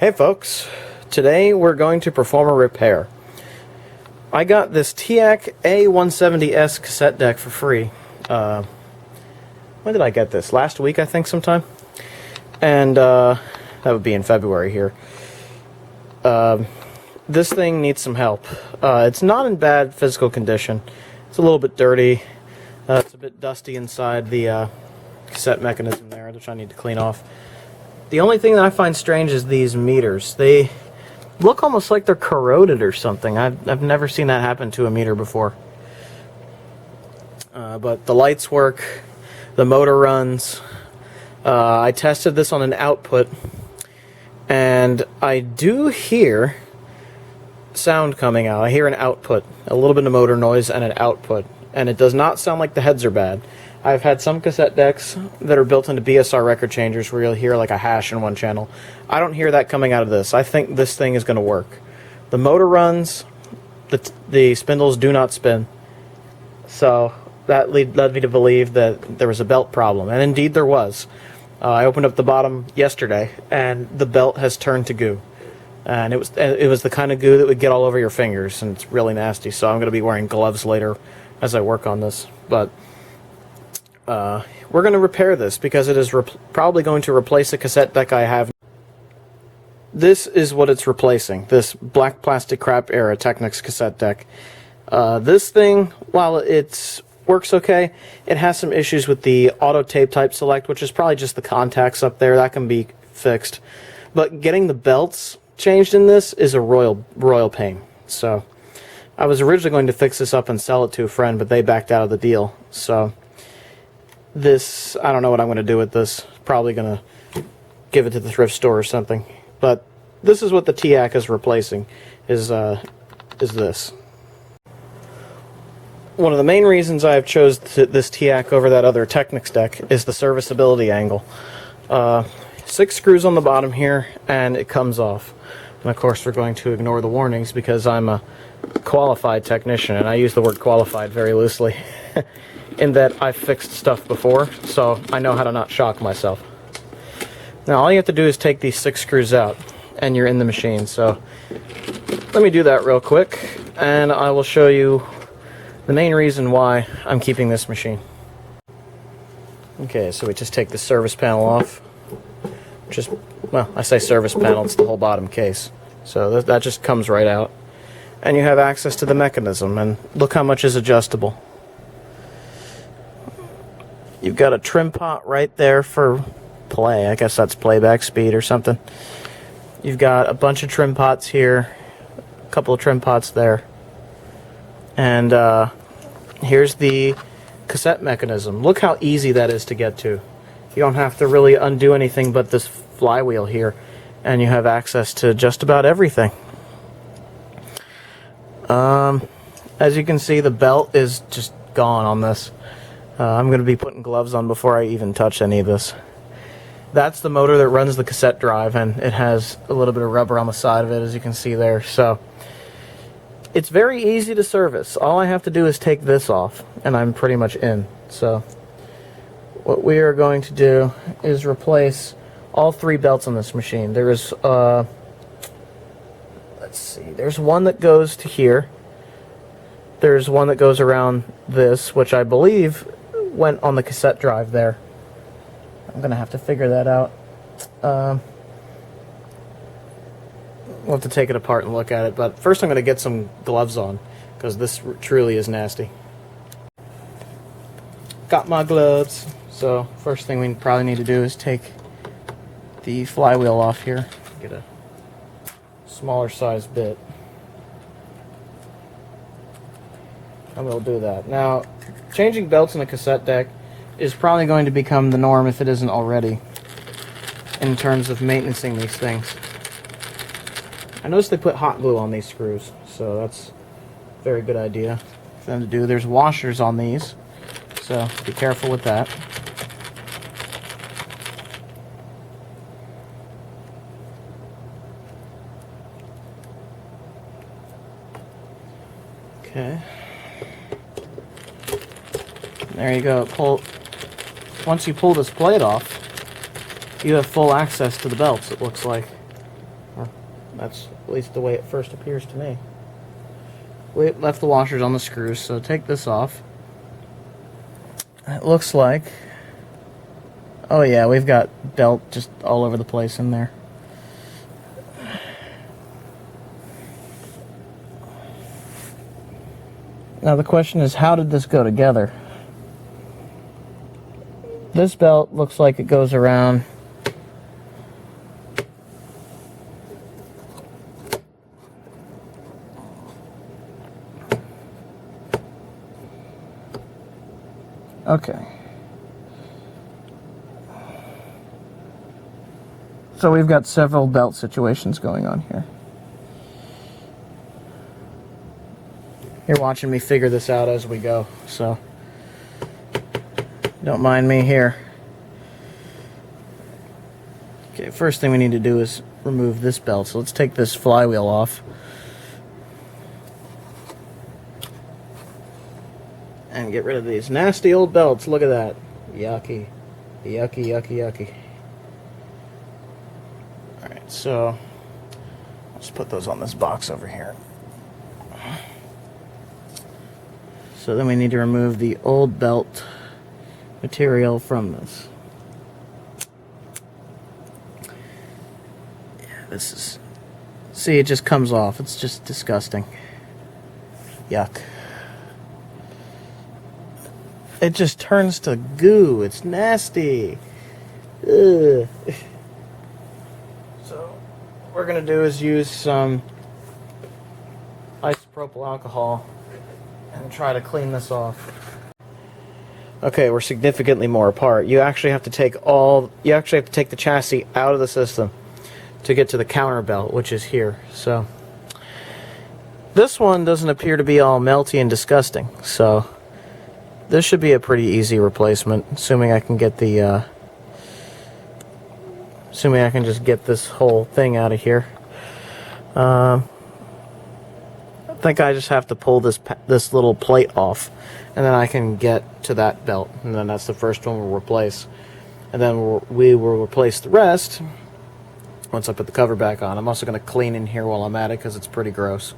Hey folks, today we're going to perform a repair. I got this TEAC A-170S cassette deck for free. When did I get this? Last week, I think, sometime? And that would be in February here. This thing needs some help. It's not in bad physical condition. It's a little bit dirty. It's a bit dusty inside the cassette mechanism there, which I need to clean off. The only thing that I find strange is these meters. They look almost like they're corroded or something. I've never seen that happen to a meter before. But the lights work, the motor runs. I tested this on an output, and I do hear sound coming out. I hear an output, a little bit of motor noise and an output, and it does not sound like the heads are bad. I've had some cassette decks that are built into BSR record changers where you'll hear like a hash in one channel. I don't hear that coming out of this. I think this thing is going to work. The motor runs, the spindles do not spin. So that led me to believe that there was a belt problem, and indeed there was. I opened up the bottom yesterday, and the belt has turned to goo. And it was the kind of goo that would get all over your fingers, and it's really nasty. So I'm going to be wearing gloves later as I work on this. But we're going to repair this because it is probably going to replace a cassette deck I have. This is what it's replacing, this black plastic crap era Technics cassette deck. This thing, while it works okay, it has some issues with the auto tape type select, which is probably just the contacts up there. That can be fixed. But getting the belts changed in this is a royal pain. So I was originally going to fix this up and sell it to a friend, but they backed out of the deal. So this, I don't know what I'm going to do with this. Probably going to give it to the thrift store or something. But this is what the TEAC is replacing, is this. One of the main reasons I have chose this TEAC over that other Technics deck is the serviceability angle. 6 screws on the bottom here, and it comes off. And of course we're going to ignore the warnings because I'm a qualified technician, and I use the word qualified very loosely. In that I've fixed stuff before, so I know how to not shock myself. Now all you have to do is take these 6 screws out, and you're in the machine. So let me do that real quick, and I will show you the main reason why I'm keeping this machine. Okay, so we just take the service panel off. Well, I say service panel, it's the whole bottom case. So that just comes right out. And you have access to the mechanism, and look how much is adjustable. You've got a trim pot right there for play. I guess that's playback speed or something. You've got a bunch of trim pots here, a couple of trim pots there. And here's the cassette mechanism. Look how easy that is to get to. You don't have to really undo anything but this flywheel here, and you have access to just about everything. As you can see, the belt is just gone on this. I'm going to be putting gloves on before I even touch any of this. That's the motor that runs the cassette drive, and it has a little bit of rubber on the side of it, as you can see there. So it's very easy to service. All I have to do is take this off, and I'm pretty much in. So what we are going to do is replace all 3 belts on this machine. There is, let's see, there's one that goes to here. There's one that goes around this, which I believe went on the cassette drive there. I'm going to have to figure that out. We'll have to take it apart and look at it, but first I'm going to get some gloves on, because this truly is nasty. Got my gloves. So first thing we probably need to do is take the flywheel off here. Get a smaller size bit. And we'll do that. Now, changing belts in a cassette deck is probably going to become the norm if it isn't already in terms of maintaining these things. I noticed they put hot glue on these screws, so that's a very good idea for them to do. There's washers on these, so be careful with that. Okay. There you go. Once you pull this plate off, you have full access to the belts, it looks like. Or That's at least the way it first appears to me. We left the washers on the screws, so take this off. It looks like... oh yeah, we've got belt just all over the place in there. Now the question is, how did this go together? This belt looks like it goes around okay. So we've got several belt situations going on here. You're watching me figure this out as we go, so don't mind me here. Okay, first thing we need to do is remove this belt, so let's take this flywheel off. And get rid of these nasty old belts. Look at that. Yucky. Yucky, yucky, yucky. Alright, so let's put those on this box over here. So then we need to remove the old belt material from this. Yeah, this is... see, it just comes off. It's just disgusting. Yuck. It just turns to goo. It's nasty. Ugh. So what we're going to do is use some isopropyl alcohol and try to clean this off. Okay, we're significantly more apart. You actually have to take the chassis out of the system to get to the counter belt, which is here. So this one doesn't appear to be all melty and disgusting. So this should be a pretty easy replacement, assuming I can get the assuming I can just get this whole thing out of here. I think I just have to pull this little plate off, and then I can get to that belt, and then that's the first one we'll replace. And then we will replace the rest once I put the cover back on. I'm also going to clean in here while I'm at it because it's pretty gross.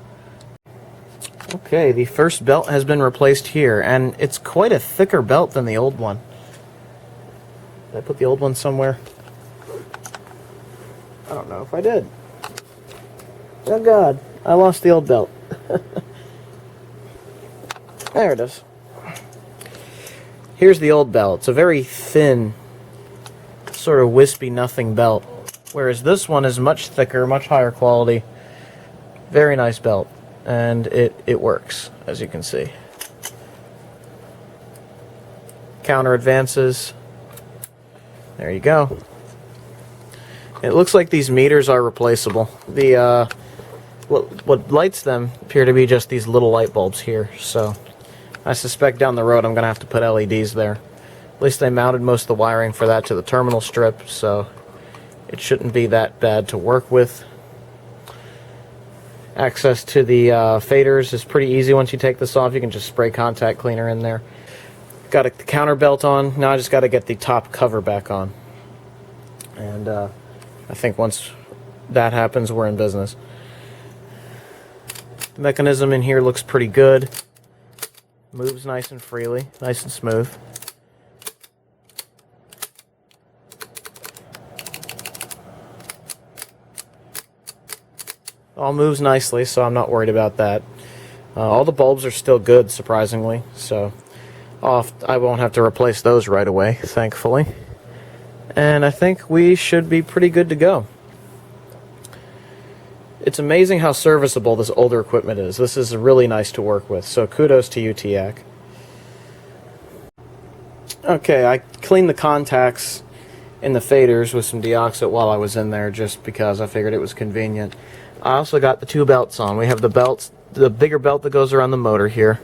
Okay, the first belt has been replaced here, and it's quite a thicker belt than the old one. Did I put the old one somewhere? I don't know if I did. Oh god, I lost the old belt. There it is. Here's the old belt. It's a very thin, sort of wispy nothing belt, whereas this one is much thicker, much higher quality. Very nice belt. And it works, as you can see. Counter advances. There you go. It looks like these meters are replaceable. The what lights them appear to be just these little light bulbs here. So I suspect down the road I'm going to have to put LEDs there. At least they mounted most of the wiring for that to the terminal strip, so it shouldn't be that bad to work with. Access to the faders is pretty easy once you take this off. You can just spray contact cleaner in there. Got the counter belt on. Now I just got to get the top cover back on. And I think once that happens, we're in business. The mechanism in here looks pretty good. Moves nice and freely, nice and smooth. All moves nicely, so I'm not worried about that. All the bulbs are still good, surprisingly, so I won't have to replace those right away, thankfully. And I think we should be pretty good to go. It's amazing how serviceable this older equipment is. This is really nice to work with, so kudos to you, TEAC. Okay, I cleaned the contacts in the faders with some deoxit while I was in there, just because I figured it was convenient. I also got the two belts on. We have the belts, the bigger belt that goes around the motor here,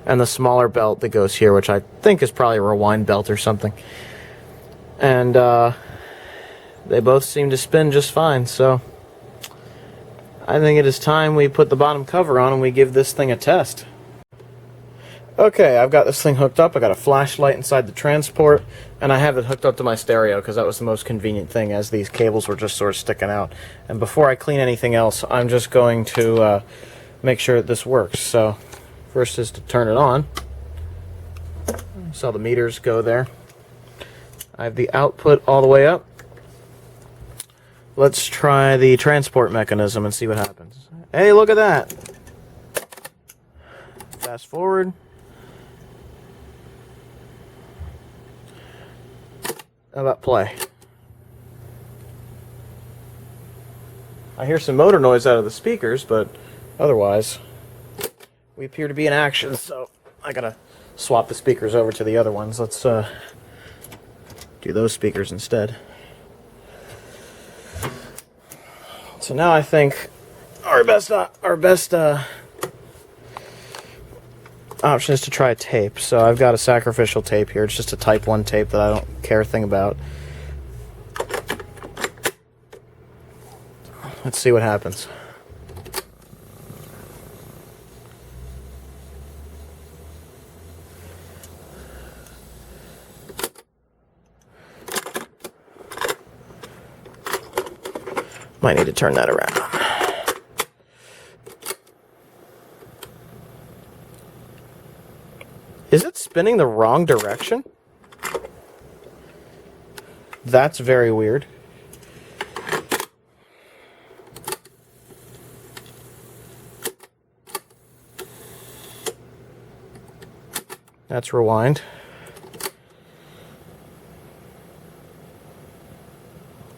and the smaller belt that goes here, which I think is probably a rewind belt or something. And they both seem to spin just fine, so I think it is time we put the bottom cover on and we give this thing a test. Okay, I've got this thing hooked up. I got a flashlight inside the transport, and I have it hooked up to my stereo because that was the most convenient thing, as these cables were just sort of sticking out. And before I clean anything else, I'm just going to make sure that this works. So first is to turn it on. So the meters go there. I have the output all the way up. Let's try the transport mechanism and see what happens. Hey, look at that. Fast forward. How about play? I hear some motor noise out of the speakers, but otherwise we appear to be in action, so I gotta swap the speakers over to the other ones. Let's do those speakers instead. So now I think our best option is to try a tape. So I've got a sacrificial tape here. It's just a Type 1 tape that I don't care a thing about. Let's see what happens. Might need to turn that around. Is it spinning the wrong direction? That's very weird. Let's rewind.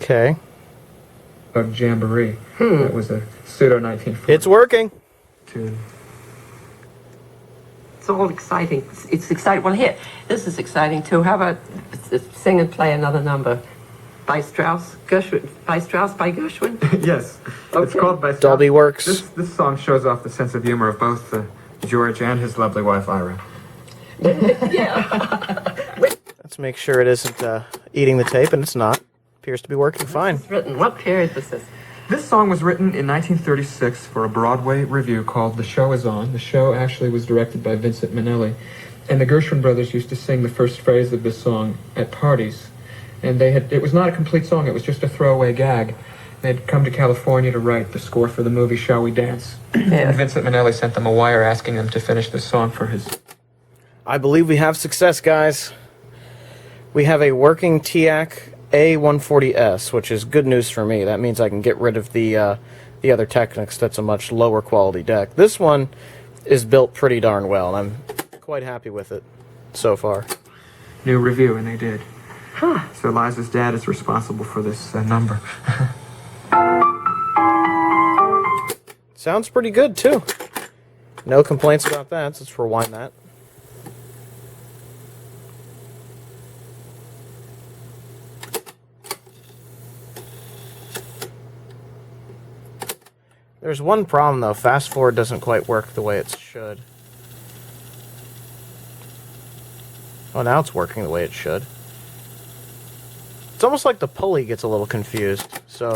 Okay. Of Jamboree. That was a pseudo 1940. It's working. Tune. It's all exciting. It's exciting. Well, here, this is exciting too. How about sing and play another number by Strauss? Gershwin. By Strauss, by Gershwin? Yes. Okay. It's called by Strauss. Dolby works. This song shows off the sense of humor of both George and his lovely wife, Ira. Yeah. Let's make sure it isn't eating the tape, and it's not. Appears to be working fine. It's written. What period was this? This song was written in 1936 for a Broadway revue called The Show Is On. The show actually was directed by Vincent Minnelli. And the Gershwin brothers used to sing the first phrase of this song at parties. And it was not a complete song, it was just a throwaway gag. They'd come to California to write the score for the movie Shall We Dance? Yeah. And Vincent Minnelli sent them a wire asking them to finish this song for his... I believe we have success, guys. We have a working TEAC A-170S, which is good news for me. That means I can get rid of the other Technics. That's a much lower quality deck. This one is built pretty darn well, and I'm quite happy with it so far. New review, and they did. Huh. So Liza's dad is responsible for this number. Sounds pretty good, too. No complaints about that. So let's rewind that. There's one problem, though. Fast forward doesn't quite work the way it should. Oh, now it's working the way it should. It's almost like the pulley gets a little confused, so...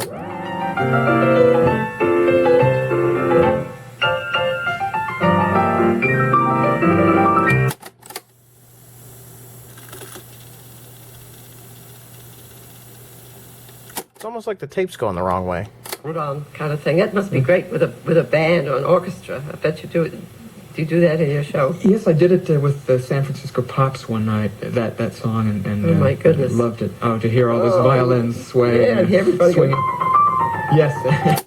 It's almost like the tape's going the wrong way. Wrong kind of thing. That must be great with a band or an orchestra. I bet you do it. Do you do that in your show? Yes, I did it with the San Francisco Pops one night, that song, and Oh, my goodness. loved it. Oh, to hear all those violins sway. Yeah, and everybody swing. go- Yes.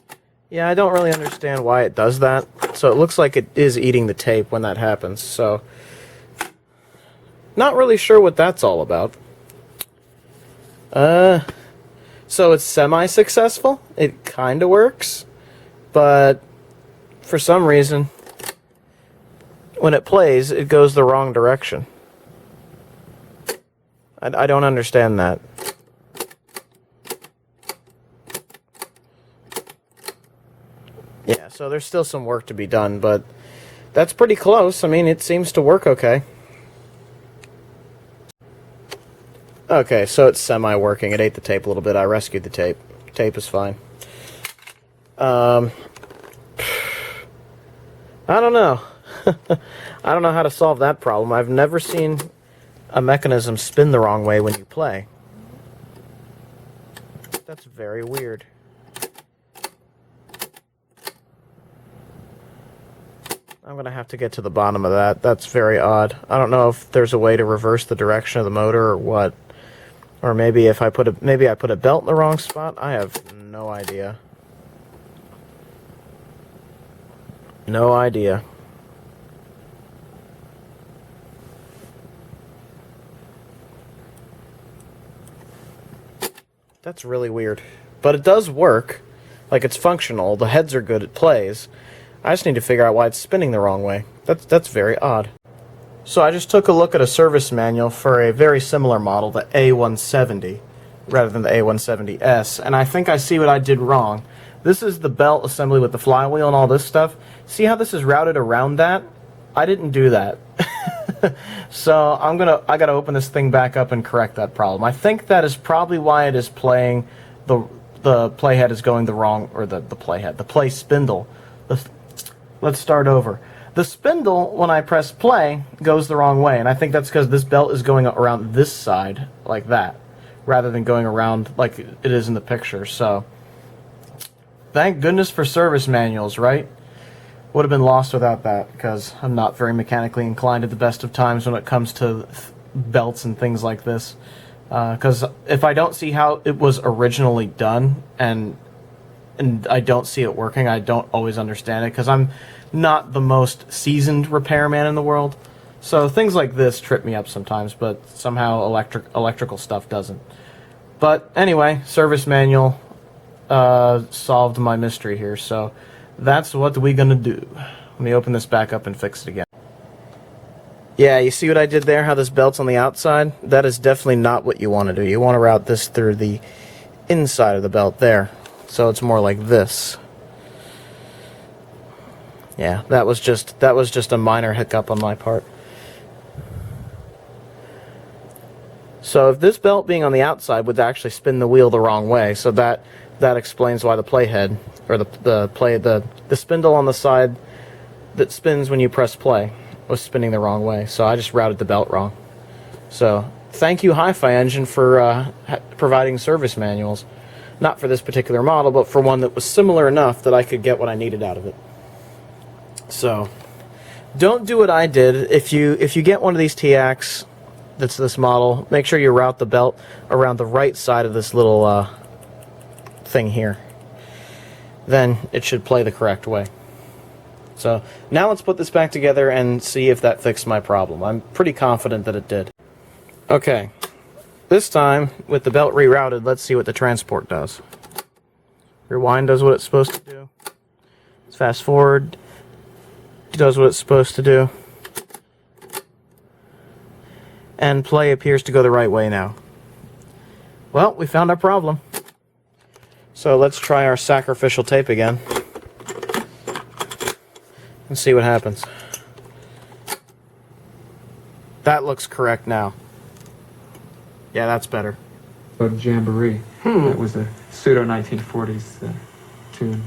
Yeah, I don't really understand why it does that. So it looks like it is eating the tape when that happens, so... Not really sure what that's all about. So it's semi-successful. It kind of works, but for some reason, when it plays, it goes the wrong direction. I don't understand that. Yeah, so there's still some work to be done, but that's pretty close. I mean, it seems to work okay. Okay, so it's semi-working. It ate the tape a little bit. I rescued the tape. Tape is fine. I don't know. I don't know how to solve that problem. I've never seen a mechanism spin the wrong way when you play. That's very weird. I'm going to have to get to the bottom of that. That's very odd. I don't know if there's a way to reverse the direction of the motor or what. Or maybe if I put a belt in the wrong spot. I have no idea. No idea. That's really weird. But it does work. Like, it's functional. The heads are good. It plays. I just need to figure out why it's spinning the wrong way. That's very odd. So I just took a look at a service manual for a very similar model, the A170, rather than the A170S, and I think I see what I did wrong. This is the belt assembly with the flywheel and all this stuff. See how this is routed around that? I didn't do that. So I gotta open this thing back up and correct that problem. I think that is probably why it is playing, the playhead is going the wrong, or the play spindle. Let's start over. The spindle, when I press play, goes the wrong way, and I think that's because this belt is going around this side, like that, rather than going around like it is in the picture. So, thank goodness for service manuals, right? Would have been lost without that, because I'm not very mechanically inclined at the best of times when it comes to belts and things like this. Because if I don't see how it was originally done, and I don't see it working, I don't always understand it, because I'm not the most seasoned repairman in the world. So things like this trip me up sometimes, but somehow electrical stuff doesn't. But anyway, service manual solved my mystery here, so that's what we're gonna do. Let me open this back up and fix it again. Yeah, you see what I did there, how this belt's on the outside? That is definitely not what you want to do. You want to route this through the inside of the belt there. So it's more like this. Yeah, that was just a minor hiccup on my part. So if this belt being on the outside would actually spin the wheel the wrong way, so that explains why the playhead, or the spindle on the side that spins when you press play, was spinning the wrong way. So I just routed the belt wrong. So thank you, Hi-Fi Engine, for providing service manuals. Not for this particular model, but for one that was similar enough that I could get what I needed out of it. So, don't do what I did. If you get one of these TEACs that's this model, make sure you route the belt around the right side of this little thing here. Then it should play the correct way. So, now let's put this back together and see if that fixed my problem. I'm pretty confident that it did. Okay. This time, with the belt rerouted, let's see what the transport does. Rewind does what it's supposed to do. Let's fast forward. It does what it's supposed to do. And play appears to go the right way now. Well, we found our problem. So let's try our sacrificial tape again. And see what happens. That looks correct now. Yeah, that's better. Jamboree. That was a pseudo-1940s tune.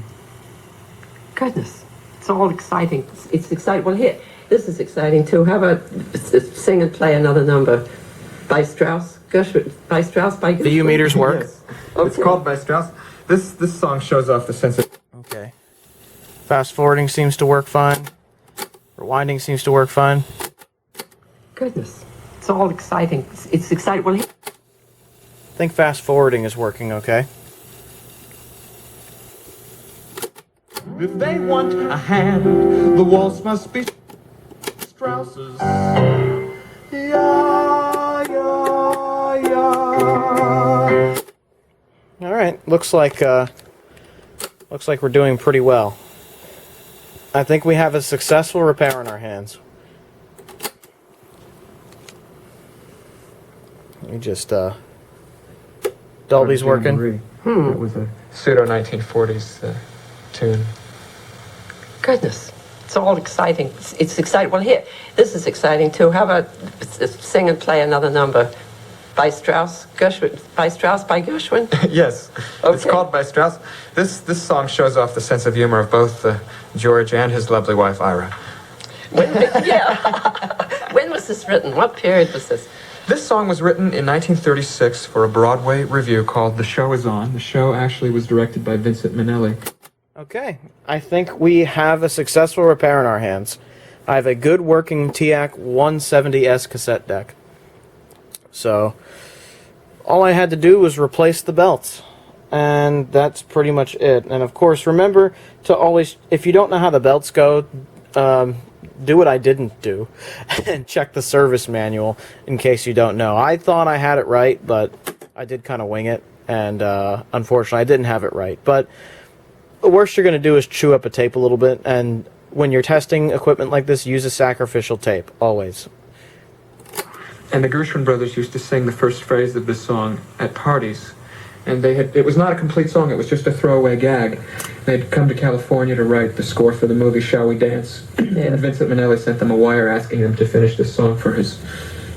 Goodness, it's all exciting. It's exciting. Well, here, this is exciting too. How about sing and play another number by Strauss? Gershwin, by Strauss, by Gershwin. The U meters work? Yes. Okay. It's called by Strauss. This song shows off the sense of... Okay. Fast forwarding seems to work fine. Rewinding seems to work fine. Goodness, it's all exciting. It's exciting. Well, I think fast forwarding is working okay. If they want a hand, the waltz must be Strauss's. Yeah, yeah, yeah. All right, looks like we're doing pretty well. I think we have a successful repair on our hands. We just Dolby's working. It was a pseudo-1940s tune. goodness, it's all exciting. It's exciting. Well, here, this is exciting too. How about sing and play another number by Strauss? Gershwin, by Strauss, by Gershwin? Yes, Okay. It's called by Strauss. This song shows off the sense of humor of both George and his lovely wife, Ira. Yeah. When was this written? What period was this? This song was written in 1936 for a Broadway revue called The Show Is On. The show actually was directed by Vincent Minnelli. Okay, I think we have a successful repair in our hands. I have a good working TEAC A-170S cassette deck. So, all I had to do was replace the belts. And that's pretty much it. And of course, remember to always, if you don't know how the belts go, do what I didn't do and check the service manual in case you don't know. I thought I had it right, but I did kind of wing it, and unfortunately I didn't have it right. But the worst you're going to do is chew up a tape a little bit, and when you're testing equipment like this, use a sacrificial tape, always. And the Gershwin brothers used to sing the first phrase of this song at parties. And it was not a complete song, it was just a throwaway gag. They'd come to California to write the score for the movie Shall We Dance? And Vincent Minnelli sent them a wire asking them to finish this song for his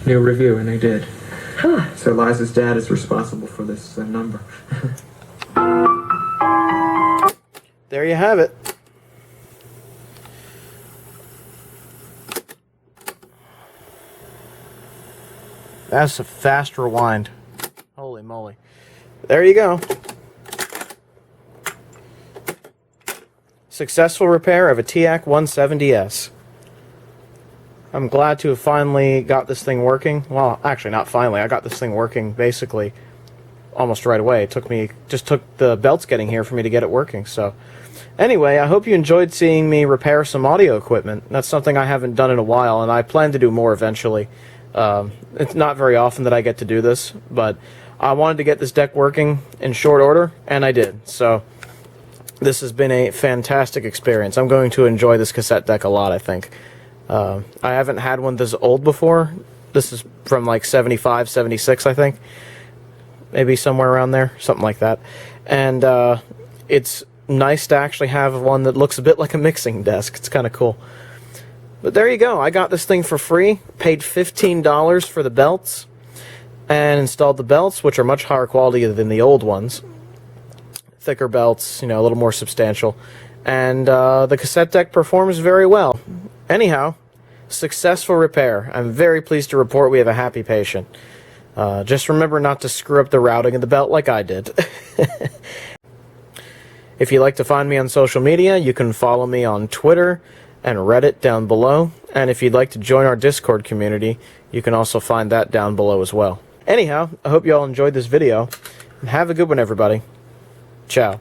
new review, and they did. So Liza's dad is responsible for this number. There you have it. That's a fast rewind. Holy moly. There you go. Successful repair of a TEAC A-170S. I'm glad to have finally got this thing working. Well, actually not finally. I got this thing working basically almost right away. It just took the belts getting here for me to get it working. So anyway, I hope you enjoyed seeing me repair some audio equipment. That's something I haven't done in a while, and I plan to do more eventually. It's not very often that I get to do this, but I wanted to get this deck working in short order, and I did. So this has been a fantastic experience. I'm going to enjoy this cassette deck a lot, I think. I haven't had one this old before. This is from like 75, 76, I think. Maybe somewhere around there, something like that. And it's nice to actually have one that looks a bit like a mixing desk. It's kind of cool. But there you go. I got this thing for free, paid $15 for the belts, and installed the belts, which are much higher quality than the old ones. Thicker belts, you know, a little more substantial. And the cassette deck performs very well. Anyhow, successful repair. I'm very pleased to report we have a happy patient. Just remember not to screw up the routing of the belt like I did. If you'd like to find me on social media, you can follow me on Twitter and Reddit down below. And if you'd like to join our Discord community, you can also find that down below as well. Anyhow, I hope you all enjoyed this video. And have a good one, everybody. Ciao.